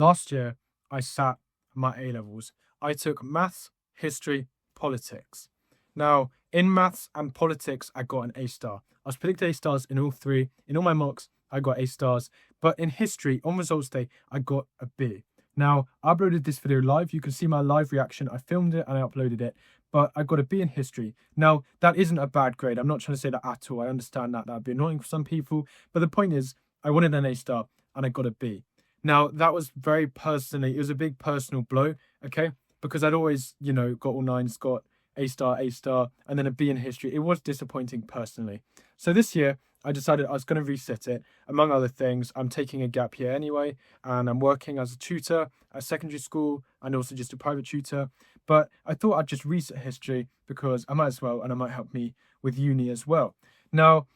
Last year, I sat my A levels. I took maths, history, politics. Now, in maths and politics, I got an A star. I was predicted A stars in all three. In all my mocks, I got A stars. But in history, on results day, I got a B. Now, I uploaded this video live. You can see my live reaction. I filmed it and I uploaded it. But I got a B in history. Now, that isn't a bad grade. I'm not trying to say that at all. I understand that that'd be annoying for some people. But the point is, I wanted an A star and I got a B. Now, that was very personally, it was a big personal blow, okay? Because I'd always, got all nines, got A star, and then a B in history. It was disappointing personally. So this year, I decided I was going to reset it. Among other things, I'm taking a gap year anyway, and I'm working as a tutor at secondary school and also just a private tutor. But I thought I'd just reset history because I might as well, and it might help me with uni as well. Now,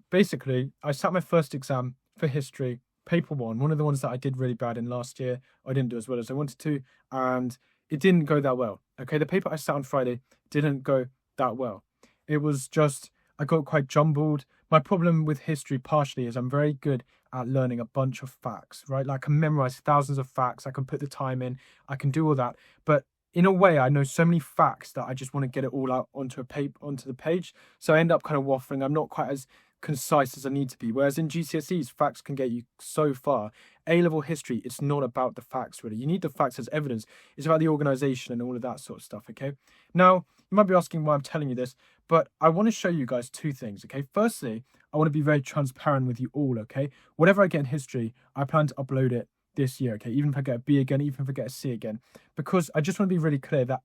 basically, I sat my first exam for history, paper one of the ones that I did really bad in last year. I didn't do as well as I wanted to, and it didn't go that well. Okay, the paper I sat on Friday didn't go that well. It was just, I got quite jumbled. My problem with history partially is I'm very good at learning a bunch of facts, right? Like I can memorize thousands of facts, I can put the time in, I can do all that. But in a way, I know so many facts that I just want to get it all out onto the page. So I end up kind of waffling. I'm not quite as concise as I need to be. Whereas in GCSEs, facts can get you so far. A-level history, it's not about the facts really. You need the facts as evidence. It's about the organization and all of that sort of stuff, okay? Now, you might be asking why I'm telling you this, but I want to show you guys two things, okay? Firstly, I want to be very transparent with you all, okay? Whatever I get in history, I plan to upload it this year, okay? Even if I get a B again, even if I get a C again, because I just want to be really clear that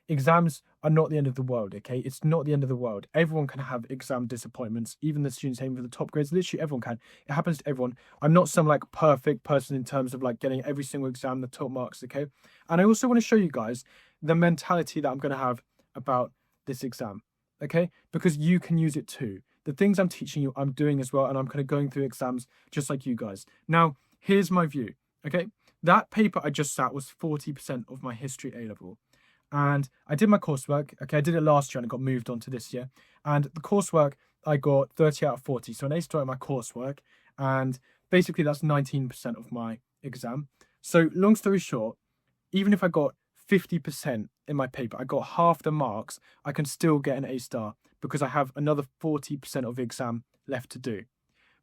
exams are not the end of the world, okay? It's not the end of the world. Everyone can have exam disappointments, even the students aiming for the top grades. Literally everyone can. It happens to everyone. I'm not some like perfect person in terms of like getting every single exam the top marks, okay? And I also want to show you guys the mentality that I'm going to have about this exam, okay? Because you can use it too. The things I'm teaching you, I'm doing as well, and I'm kind of going through exams just like you guys. Now, here's my view, okay? That paper I just sat was 40% of my history A level. And I did my coursework. Okay, I did it last year and it got moved on to this year. And the coursework, I got 30 out of 40. So an A star in my coursework. And basically that's 19% of my exam. So long story short, even if I got 50% in my paper, I got half the marks, I can still get an A star because I have another 40% of the exam left to do.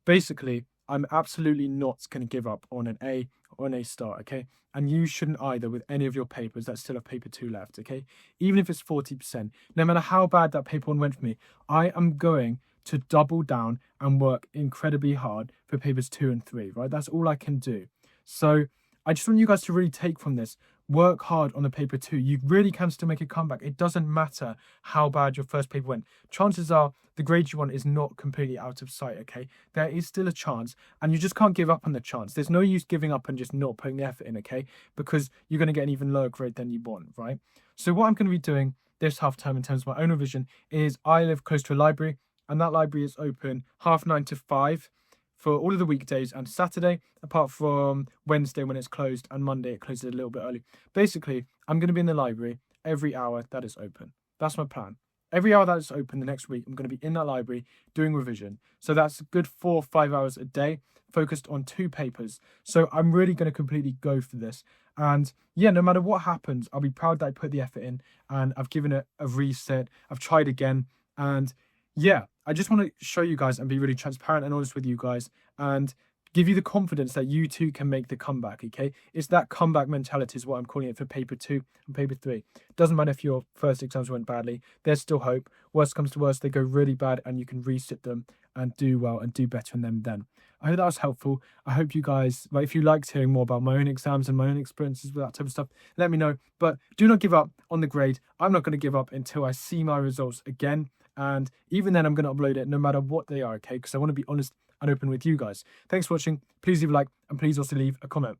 Basically, I'm absolutely not going to give up on an A or an A star, okay? And you shouldn't either with any of your papers that still have paper 2 left, okay? Even if it's 40%, no matter how bad that paper 1 went for me, I am going to double down and work incredibly hard for papers 2 and 3, right? That's all I can do. So I just want you guys to really take from this. Work hard on the paper 2. You really can still make a comeback. It doesn't matter how bad your first paper went. Chances are the grade you want is not completely out of sight, okay? There is still a chance, and you just can't give up on the chance. There's no use giving up and just not putting the effort in, okay? Because you're going to get an even lower grade than you want, right? So what I'm going to be doing this half term in terms of my own revision is I live close to a library, and that library is open 9:30 to 5 for all of the weekdays and Saturday, apart from Wednesday when it's closed, and Monday it closes a little bit early. Basically, I'm going to be in the library every hour that is open. That's my plan. Every hour that is open the next week, I'm going to be in that library doing revision. So that's a good 4 or 5 hours a day, focused on 2 papers. So I'm really going to completely go for this. And yeah, no matter what happens, I'll be proud that I put the effort in and I've given it a reset. I've tried again. And yeah, I just want to show you guys and be really transparent and honest with you guys and give you the confidence that you too can make the comeback, okay? It's that comeback mentality is what I'm calling it for paper 2 and paper 3. Doesn't matter if your first exams went badly, there's still hope. Worst comes to worst, they go really bad and you can resit them and do well and do better in them then. I hope that was helpful. I hope you guys, like, if you liked hearing more about my own exams and my own experiences with that type of stuff, let me know. But do not give up on the grade. I'm not going to give up until I see my results again. And even then, I'm going to upload it no matter what they are, okay? Because I want to be honest and open with you guys. Thanks for watching. Please leave a like and please also leave a comment.